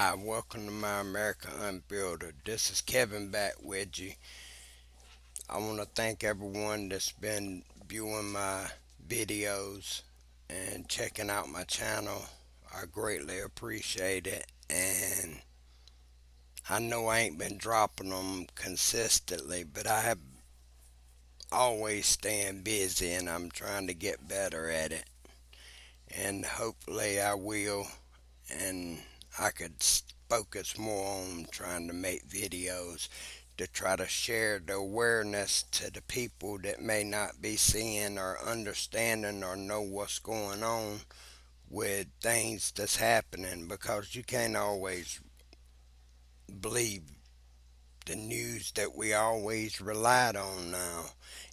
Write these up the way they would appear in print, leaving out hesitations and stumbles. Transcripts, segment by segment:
Hi, welcome to my America Unfiltered. This is Kevin back with you. I want to thank everyone that's been viewing my videos and checking out my channel. I greatly appreciate it. And I know I ain't been dropping them consistently, but I have always staying busy and I'm trying to get better at it. And hopefully I will. And I could focus more on trying to make videos to try to share the awareness to the people that may not be seeing or understanding or know what's going on with things that's happening, because you can't always believe the news that we always relied on now.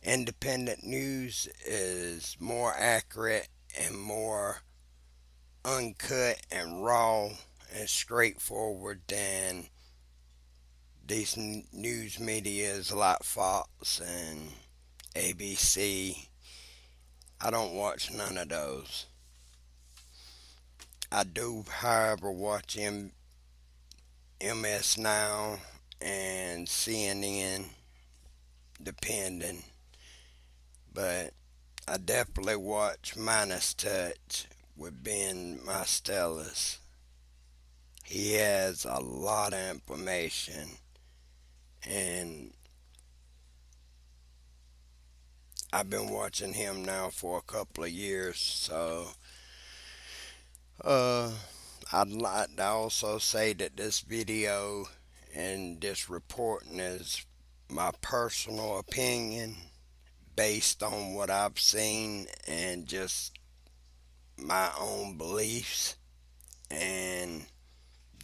Independent news is more accurate and more uncut and raw and straightforward than these news medias like Fox and ABC. I don't watch none of those. I do, however, watch MS Now and CNN, depending. But I definitely watch Minus Touch with Ben Marstellus. He has a lot of information, and I've been watching him now for a couple of years. So, uh, I'd like to also say that this video and this reporting is my personal opinion based on what I've seen and just my own beliefs, and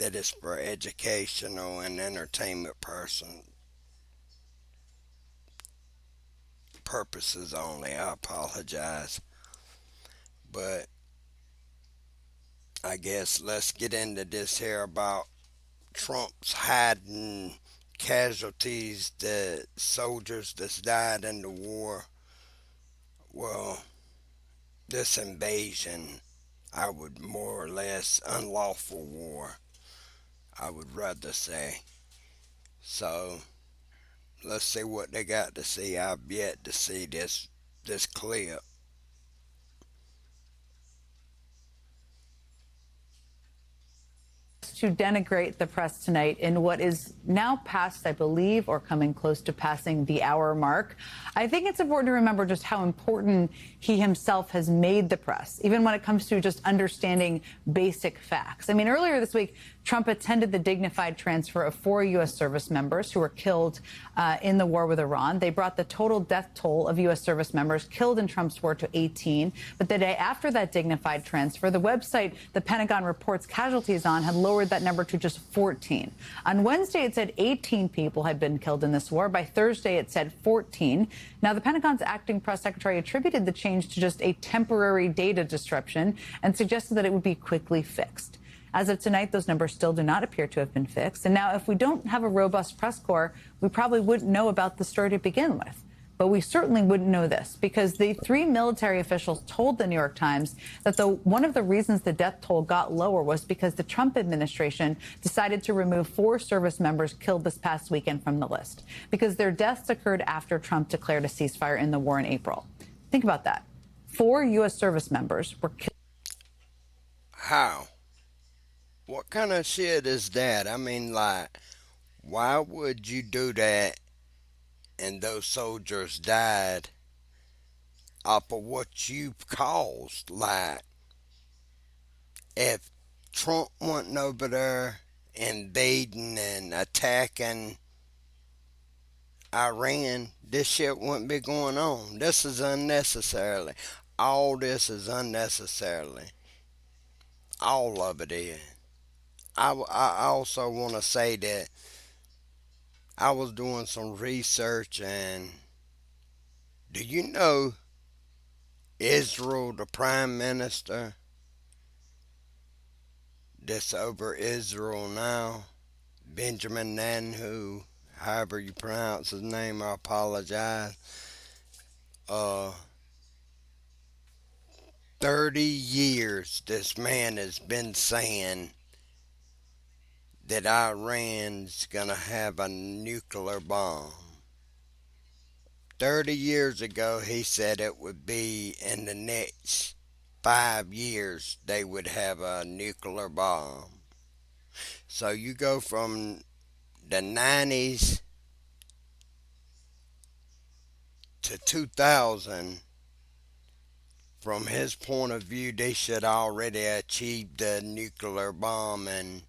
that it's for educational and entertainment purposes only. I apologize. But I guess let's get into this here about Trump's hiding casualties, the soldiers that's died in the war. Well, this invasion, I would more or less unlawful war, I would rather say. So let's see what they got to see. I've yet to see this clip. To denigrate the press tonight in what is now past, I believe, or coming close to passing the hour mark. I think it's important to remember just how important he himself has made the press, even when it comes to just understanding basic facts. I mean, earlier this week, Trump attended the dignified transfer of 4 U.S. service members who were killed in the war with Iran. They brought the total death toll of U.S. service members killed in Trump's war to 18. But the day after that dignified transfer, the website the Pentagon reports casualties on had lowered that number to just 14. On Wednesday, it said 18 people had been killed in this war. By Thursday, it said 14. Now, the Pentagon's acting press secretary attributed the change to just a temporary data disruption and suggested that it would be quickly fixed. As of tonight, those numbers still do not appear to have been fixed. And now, if we don't have a robust press corps, we probably wouldn't know about the story to begin with. But we certainly wouldn't know this because the 3 military officials told the New York Times that one of the reasons the death toll got lower was because the Trump administration decided to remove 4 service members killed this past weekend from the list because their deaths occurred after Trump declared a ceasefire in the war in April. Think about that. 4 U.S. service members were killed. How? What kind of shit is that? I mean, like, why would you do that and those soldiers died off of what you caused? Like, if Trump wasn't over there invading and attacking Iran, this shit wouldn't be going on. This is unnecessarily. All this is unnecessarily. All of it is. I also want to say that I was doing some research, and do you know Israel, the prime minister that's over Israel now, Benjamin Netanyahu, however you pronounce his name, I apologize. Uh, 30 years this man has been saying that Iran's gonna have a nuclear bomb. 30 years ago, he said it would be in the next 5 years they would have a nuclear bomb. So you go from the 90s to 2000. From his point of view, they should already achieve the nuclear bomb and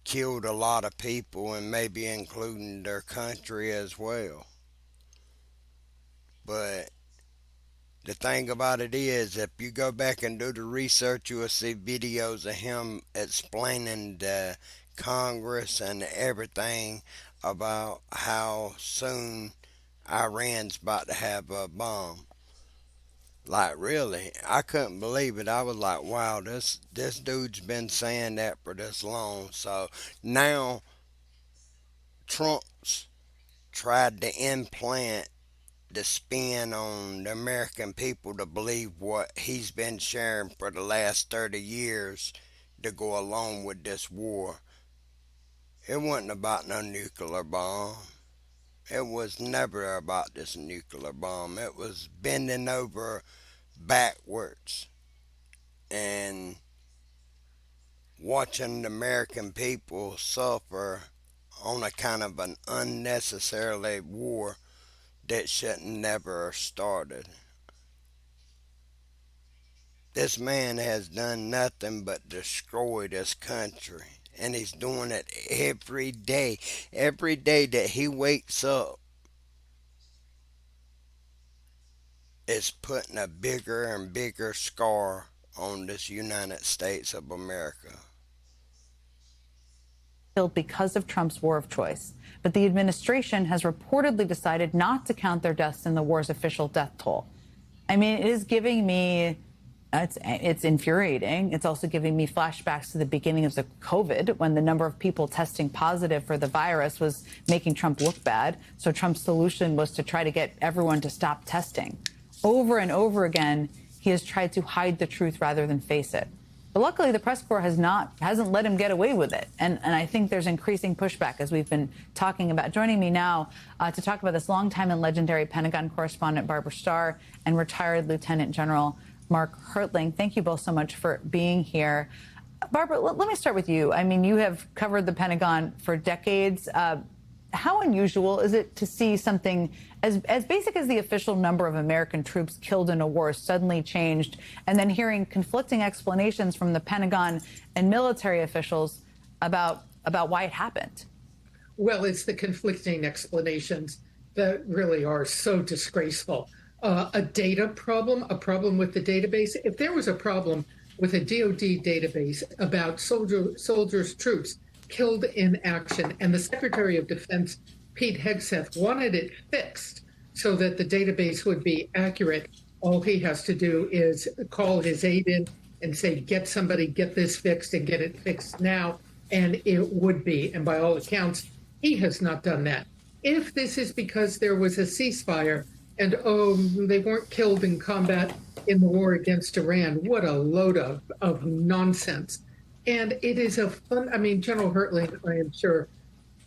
killed a lot of people and maybe including their country as well. But the thing about it is, if you go back and do the research, you will see videos of him explaining to Congress and everything about how soon Iran's about to have a bomb. Like really, I couldn't believe it. I was like, "Wow, this dude's been saying that for this long." So now Trump's tried to implant the spin on the American people to believe what he's been sharing for the last 30 years to go along with this war. It wasn't about no nuclear bomb. It was never about this nuclear bomb. It was bending over backwards and watching the American people suffer on a kind of an unnecessarily war that should never have started. This man has done nothing but destroy this country. And he's doing it every day. Every day that he wakes up is putting a bigger and bigger scar on this United States of America. Killed because of Trump's war of choice. But the administration has reportedly decided not to count their deaths in the war's official death toll. I mean, it is giving me it's infuriating. It's also giving me flashbacks to the beginning of the COVID when the number of people testing positive for the virus was making Trump look bad. So Trump's solution was to try to get everyone to stop testing. Over and over again, he has tried to hide the truth rather than face it. But luckily, the press corps hasn't let him get away with it. And I think there's increasing pushback, as we've been talking about. Joining me now to talk about this longtime and legendary Pentagon correspondent Barbara Starr and retired Lieutenant General Mark Hertling. Thank you both so much for being here. Barbara, let me start with you. I mean, you have covered the Pentagon for decades. How unusual is it to see something as basic as the official number of American troops killed in a war suddenly changed, and then hearing conflicting explanations from the Pentagon and military officials about why it happened? Well, it's the conflicting explanations that really are so disgraceful. A data problem, a problem with the database. If there was a problem with a DoD database about soldiers, troops killed in action, and the Secretary of Defense, Pete Hegseth, wanted it fixed so that the database would be accurate, all he has to do is call his aide in and say, get somebody, get this fixed and get it fixed now. And it would be. And by all accounts, he has not done that. If this is because there was a ceasefire and, oh, they weren't killed in combat in the war against Iran, what a load of nonsense. And it is a fun, I mean, General Hertling, I am sure,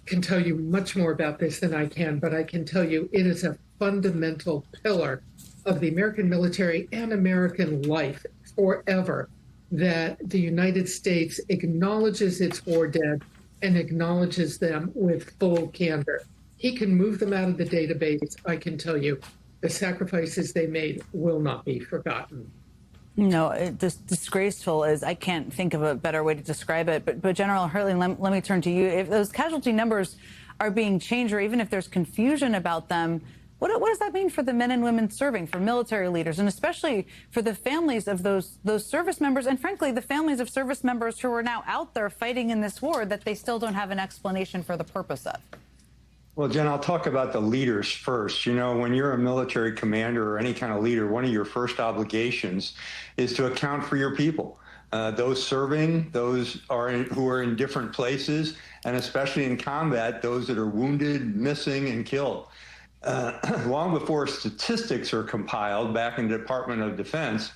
can tell you much more about this than I can, but I can tell you it is a fundamental pillar of the American military and American life forever that the United States acknowledges its war dead and acknowledges them with full candor. He can move them out of the database. I can tell you the sacrifices they made will not be forgotten. No, disgraceful is, I can't think of a better way to describe it. But General Hertling, let me turn to you. If those casualty numbers are being changed, or even if there's confusion about them, what does that mean for the men and women serving, for military leaders, and especially for the families of those service members, and frankly, the families of service members who are now out there fighting in this war that they still don't have an explanation for the purpose of? Well, Jen, I'll talk about the leaders first. You know, when you're a military commander or any kind of leader, one of your first obligations is to account for your people. Those serving, who are in different places, and especially in combat, those that are wounded, missing, and killed. Long before statistics are compiled back in the Department of Defense,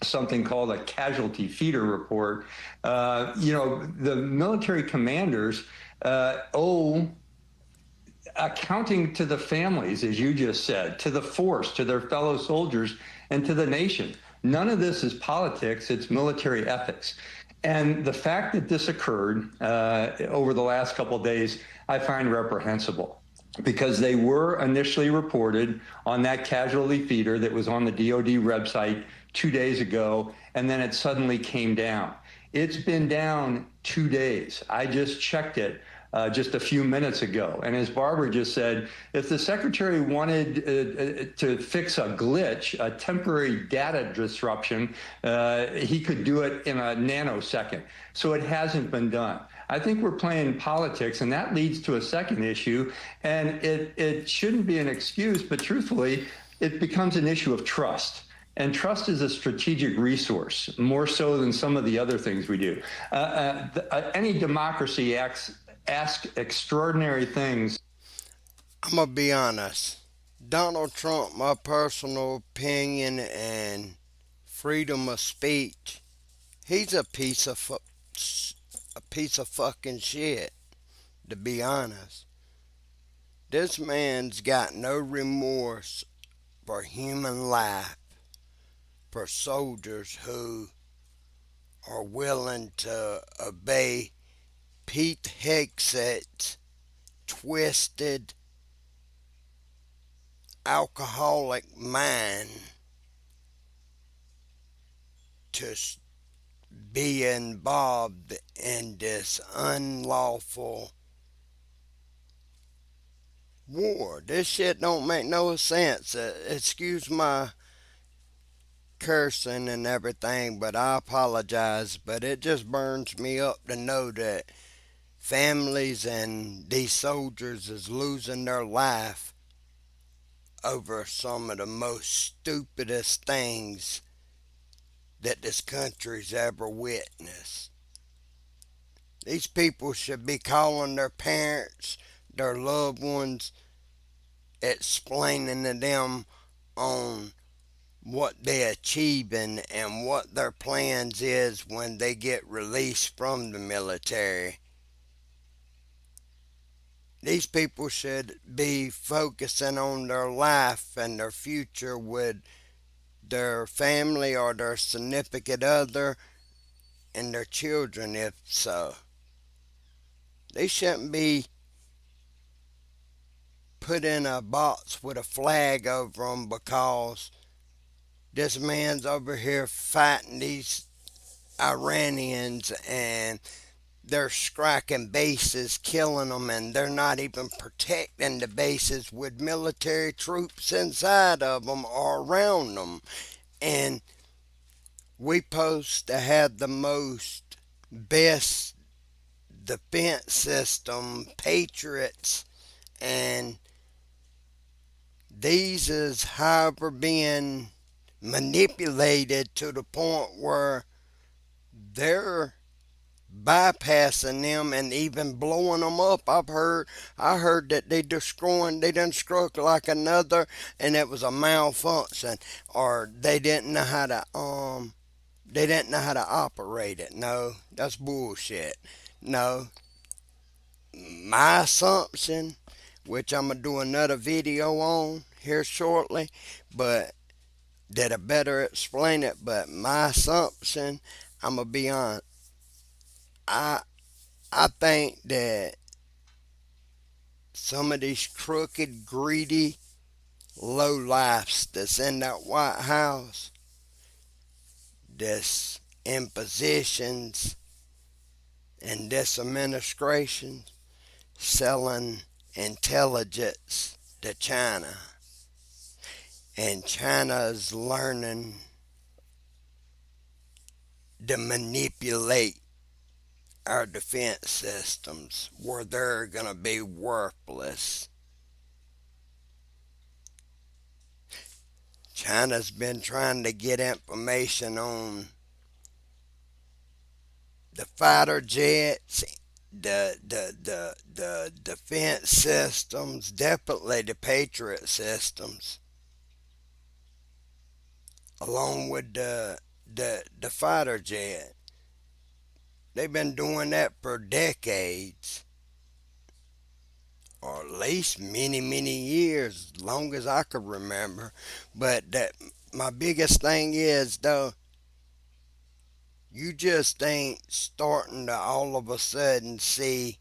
something called a casualty feeder report. The military commanders owe accounting to the families, as you just said, to the force, to their fellow soldiers, and to the nation. None of this is politics, it's military ethics. And the fact that this occurred over the last couple of days, I find reprehensible because they were initially reported on that casualty feeder that was on the DoD website 2 days ago, and then it suddenly came down. It's been down 2 days. I just checked it just a few minutes ago. And as Barbara just said, if the secretary wanted to fix a glitch, a temporary data disruption, he could do it in a nanosecond. So it hasn't been done. I think we're playing politics, and that leads to a second issue. And it shouldn't be an excuse, but truthfully, it becomes an issue of trust. And trust is a strategic resource, more so than some of the other things we do. Any democracy ask extraordinary things. I'm gonna be honest. Donald Trump, my personal opinion and freedom of speech, he's a piece of fucking shit. To be honest, this man's got no remorse for human life, for soldiers who are willing to obey Pete Hegseth's twisted, alcoholic mind to be involved in this unlawful war. This shit don't make no sense. Excuse my cursing and everything, but I apologize. But it just burns me up to know that families and these soldiers is losing their life over some of the most stupidest things that this country's ever witnessed. These people should be calling their parents, their loved ones, explaining to them on what they're achieving and what their plans is when they get released from the military. These people should be focusing on their life and their future with their family or their significant other and their children, if so. They shouldn't be put in a box with a flag over them because this man's over here fighting these Iranians and they're striking bases, killing them, and they're not even protecting the bases with military troops inside of them or around them. And we supposed to have the most best defense system, patriots, and these is however being manipulated to the point where they're bypassing them and even blowing them up. I heard that they done struck like another, and it was a malfunction, or they didn't know how to operate it. No, that's bullshit. No, my assumption, which I'm gonna do another video on here shortly, but that I better explain it. But my assumption, I'm gonna be honest. I I think that some of these crooked, greedy, low lifes that's in that White House, that's in positions in this administration, selling intelligence to China. And China is learning to manipulate our defense systems where they're going to be worthless. China's been trying to get information on the fighter jets, the defense systems, definitely the Patriot systems, along with the fighter jet. They've been doing that for decades, or at least many years, long as I could remember. But that my biggest thing is though, you just ain't starting to all of a sudden see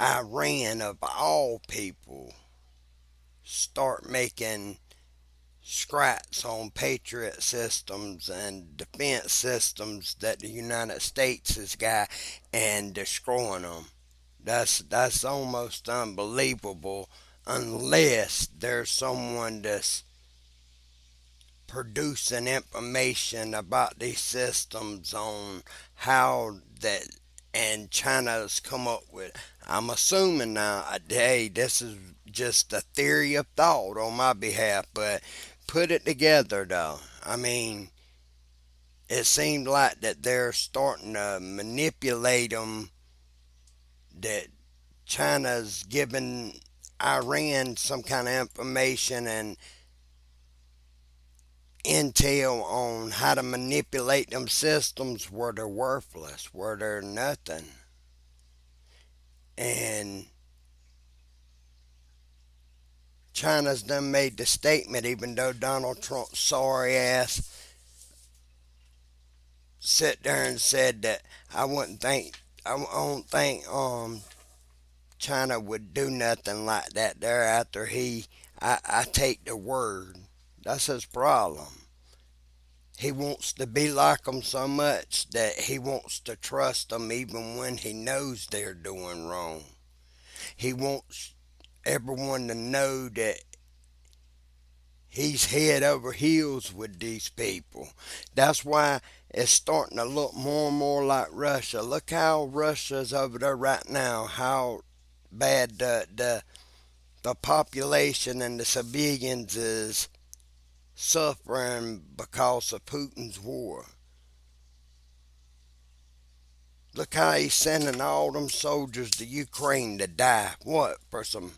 Iran of all people start making scraps on patriot systems and defense systems that the United States has got and destroying them. That's almost unbelievable unless there's someone that's producing information about these systems on how that and China's come up with. I'm assuming now, hey, this is just a theory of thought on my behalf, but put it together though. I mean, it seemed like that they're starting to manipulate them, that China's giving Iran some kind of information and intel on how to manipulate them systems where they're worthless, where they're nothing. And China's done made the statement, even though Donald Trump's sorry ass sat there and said that I don't think China would do nothing like that there after I take the word. That's his problem. He wants to be like them so much that he wants to trust them even when he knows they're doing wrong. He wants everyone to know that he's head over heels with these people. That's why it's starting to look more and more like Russia. Look how Russia's over there right now, how bad the population and the civilians is suffering because of Putin's war. Look how he's sending all them soldiers to Ukraine to die. What? For some,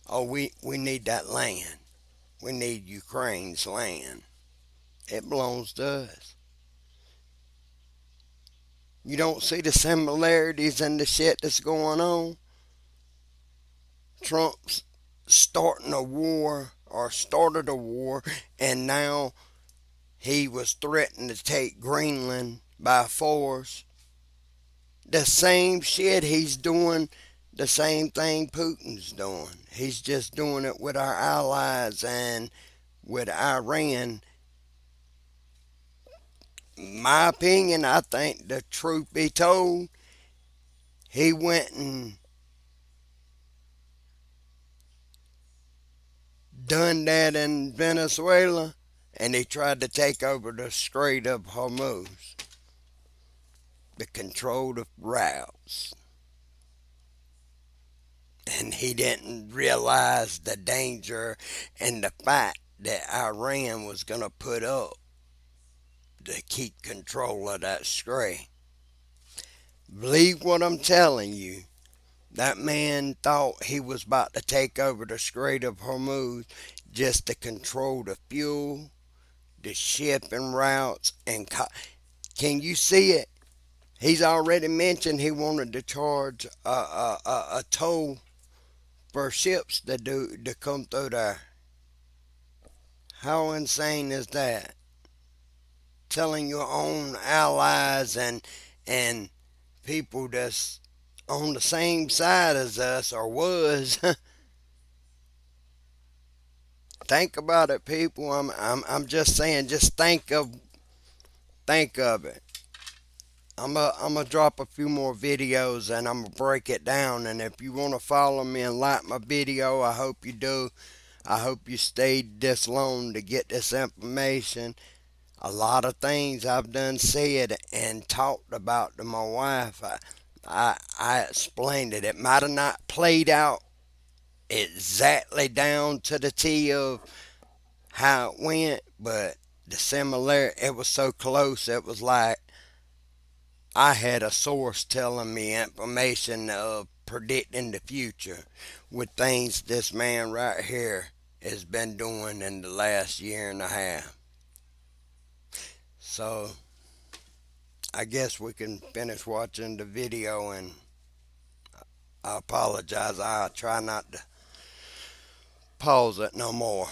oh, we need that land. We need Ukraine's land. It belongs to us. You don't see the similarities in the shit that's going on? Trump's starting a war or started a war, and now he was threatening to take Greenland by force. The same shit he's doing, the same thing Putin's doing. He's just doing it with our allies and with Iran. My opinion, I think the truth be told, he went and done that in Venezuela and he tried to take over the Strait of Hormuz, the control of routes. And he didn't realize the danger and the fight that Iran was going to put up to keep control of that strait. Believe what I'm telling you. That man thought he was about to take over the Strait of Hormuz just to control the fuel, the shipping routes, and can you see it? He's already mentioned he wanted to charge a toll for ships to come through there. How insane is that? Telling your own allies and people that's on the same side as us or was. Think about it, people. I'm just saying. Just think of it. I'm gonna drop a few more videos and I'm gonna break it down. And if you want to follow me and like my video, I hope you do. I hope you stayed this long to get this information. A lot of things I've done said and talked about to my wife. I explained it. It might have not played out exactly down to the T of how it went, but the similarity, it was so close. It was like I had a source telling me information of predicting the future with things this man right here has been doing in the last year and a half. So I guess we can finish watching the video, and I apologize. I'll try not to pause it no more.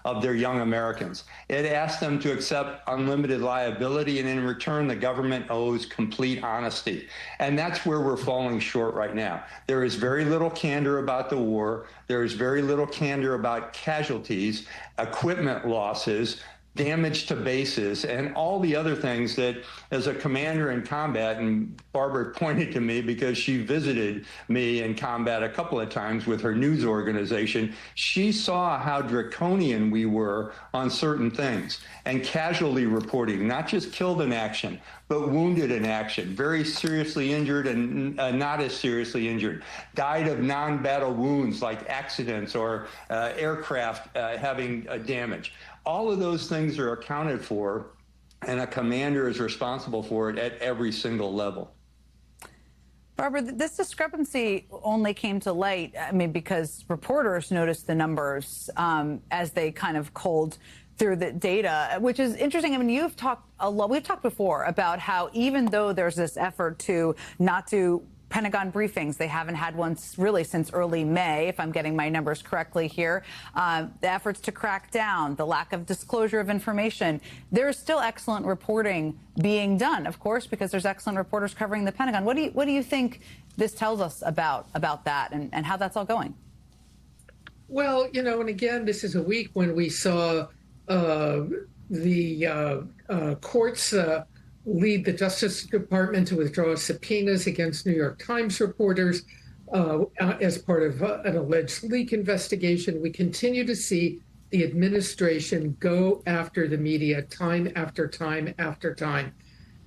Of their young Americans. It asks them to accept unlimited liability, and in return, the government owes complete honesty. And that's where we're falling short right now. There is very little candor about the war. There is very little candor about casualties, equipment losses, damage to bases, and all the other things that, as a commander in combat, and Barbara pointed to me because she visited me in combat a couple of times with her news organization, she saw how draconian we were on certain things, and casualty reporting, not just killed in action, but wounded in action, very seriously injured and not as seriously injured, died of non-battle wounds like accidents or aircraft having damage. All of those things are accounted for, and a commander is responsible for it at every single level. Barbara, this discrepancy only came to light, I mean, because reporters noticed the numbers as they kind of culled through the data, which is interesting. I mean, you've talked a lot, we've talked before about how even though there's this effort to not do Pentagon briefings. They haven't had one really since early May, if I'm getting my numbers correctly here. The efforts to crack down, the lack of disclosure of information. There's still excellent reporting being done, of course, because there's excellent reporters covering the Pentagon. What do you think this tells us about that and how that's all going? Well, and again, this is a week when we saw the courts lead the Justice Department to withdraw subpoenas against New York Times reporters as part of an alleged leak investigation. We continue to see the administration go after the media time after time after time.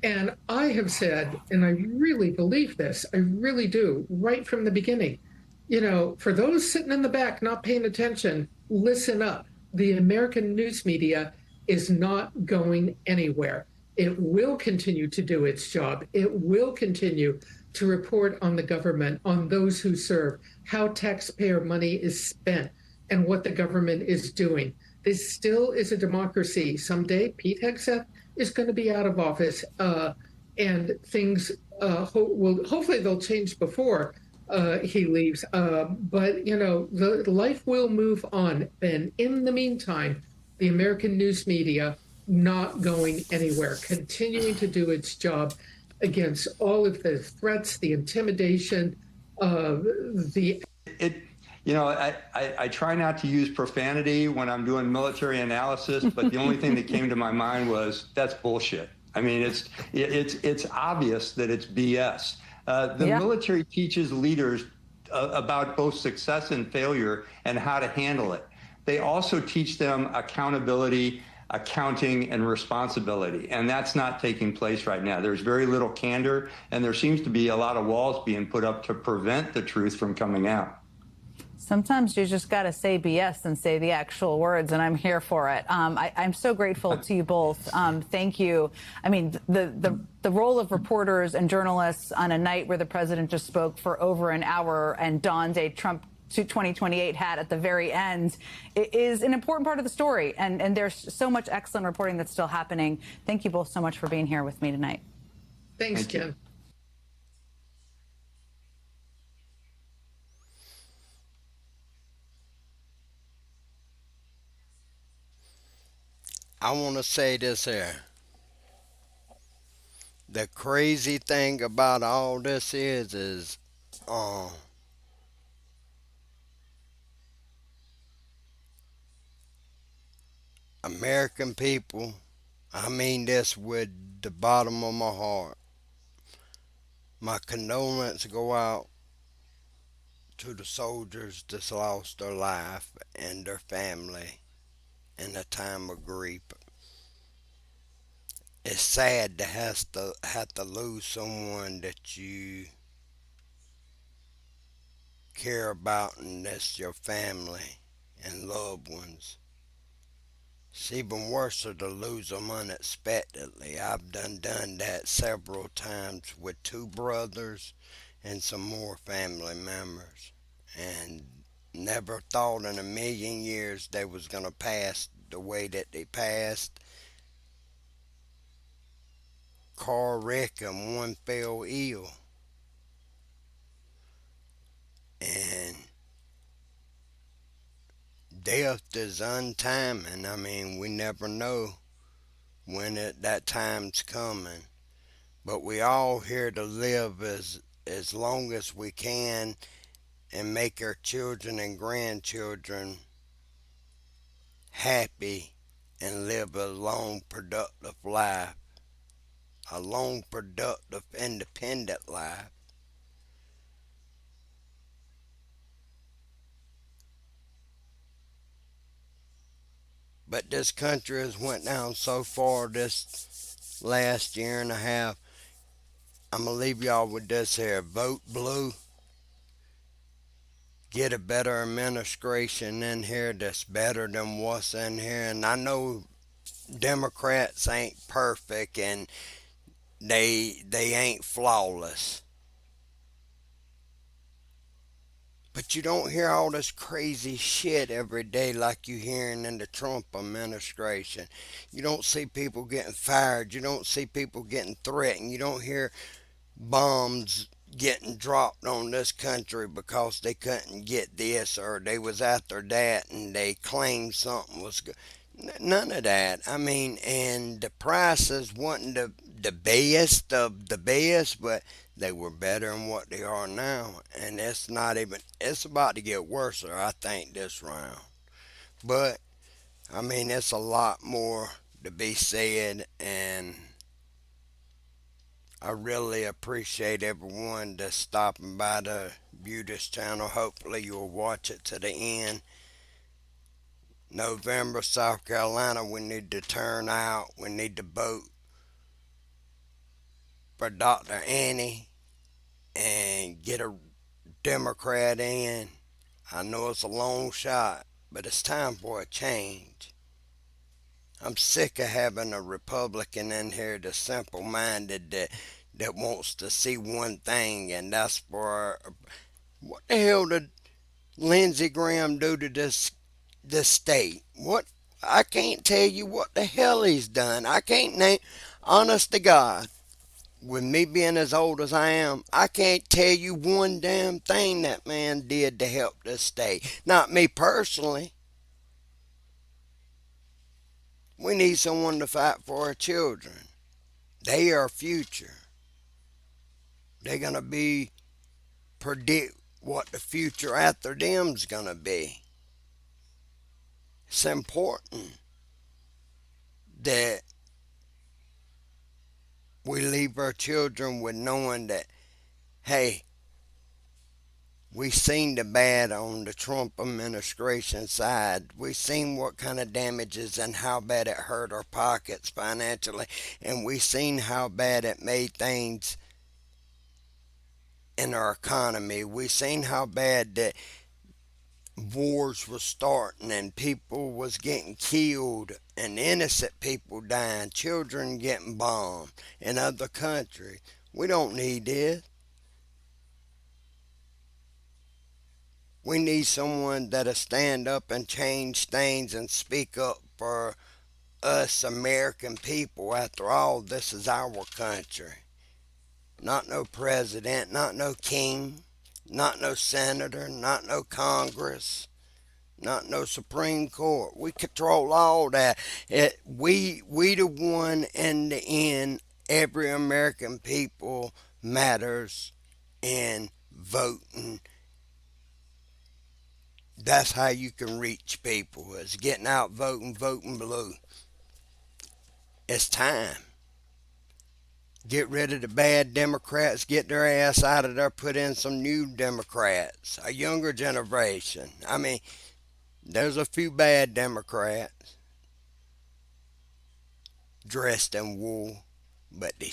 And I have said, and I really believe this, I really do, right from the beginning, for those sitting in the back not paying attention, listen up. The American news media is not going anywhere. It will continue to do its job. It will continue to report on the government, on those who serve, how taxpayer money is spent, and what the government is doing. This still is a democracy. Someday, Pete Hegseth is going to be out of office, and things will hopefully they'll change before he leaves. But the life will move on. And in the meantime, the American news media not going anywhere, continuing to do its job against all of the threats, the intimidation, the it I try not to use profanity when I'm doing military analysis, but the only thing that came to my mind was that's bullshit. I mean, it's obvious that it's BS. The military teaches leaders about both success and failure and how to handle it. They also teach them accountability, accounting, and responsibility. And that's not taking place right now. There's very little candor, and there seems to be a lot of walls being put up to prevent the truth from coming out. Sometimes you just got to say BS and say the actual words, and I'm here for it. I'm so grateful to you both. Thank you. I mean, the role of reporters and journalists on a night where the president just spoke for over an hour and donned a Trump 2028 hat at the very end is an important part of the story. And there's so much excellent reporting that's still happening. Thank you both so much for being here with me tonight. Thanks, Ken. I want to say this here. The crazy thing about all this is uh, American people, I mean this with the bottom of my heart. My condolences go out to the soldiers that's lost their life and their family in a time of grief. It's sad to have to lose someone that you care about and that's your family and loved ones. It's even worse to lose them unexpectedly. I've done that several times with two brothers and some more family members, and never thought in a million years they was gonna pass the way that they passed. Car wreck and one fell ill. And death is untiming. I mean, we never know when that time's coming. But we all here to live as long as we can and make our children and grandchildren happy and live a long, productive life, a long, productive, independent life. But this country has went down so far this last year and a half. I'm gonna leave y'all with this here: vote blue, get a better administration in here that's better than what's in here. And I know Democrats ain't perfect and they ain't flawless. But you don't hear all this crazy shit every day like you hearing in the Trump administration. You don't see people getting fired. You don't see people getting threatened. You don't hear bombs getting dropped on this country because they couldn't get this or they was after that and they claimed something was good. None of that. I mean, and the prices wasn't the best of the best, but they were better than what they are now. And it's not even, it's about to get worse, I think, this round. But, I mean, it's a lot more to be said, and I really appreciate everyone that's stopping by to view this channel. Hopefully, you'll watch it to the end. November, South Carolina, we need to turn out. We need to vote for Dr. Annie and get a Democrat in. I know it's a long shot, but it's time for a change. I'm sick of having a Republican in here that's simple minded that wants to see one thing, and that's for what the hell did Lindsey Graham do to this state? What, I can't tell you what the hell he's done. I can't name, honest to God, with me being as old as I am, I can't tell you one damn thing that man did to help this state. Not me personally. We need someone to fight for our children. They are our future. They're gonna be predict what the future after them's gonna be. It's important that we leave our children with knowing that, hey, we seen the bad on the Trump administration side. We seen what kind of damages and how bad it hurt our pockets financially. And we seen how bad it made things in our economy. We seen how bad that wars was starting and people was getting killed and innocent people dying, children getting bombed in other countries. We don't need this. We need someone that'll stand up and change things and speak up for us American people. After all, this is our country. Not no president, not no king, not no senator, not no Congress, not no Supreme Court. We control all that. We the one in the end. Every American people matters in voting. That's how you can reach people, is getting out voting, voting blue. It's time. Get rid of the bad Democrats, get their ass out of there, put in some new Democrats, a younger generation. I mean, there's a few bad Democrats dressed in wool, but they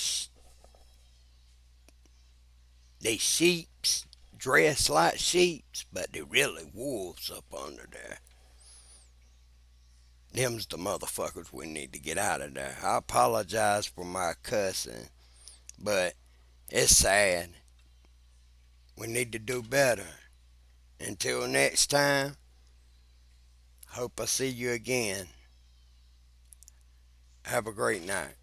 sheeps, dressed like sheeps, but they really wolves up under there. Them's the motherfuckers we need to get out of there. I apologize for my cussing, but it's sad. We need to do better. Until next time, hope I see you again. Have a great night.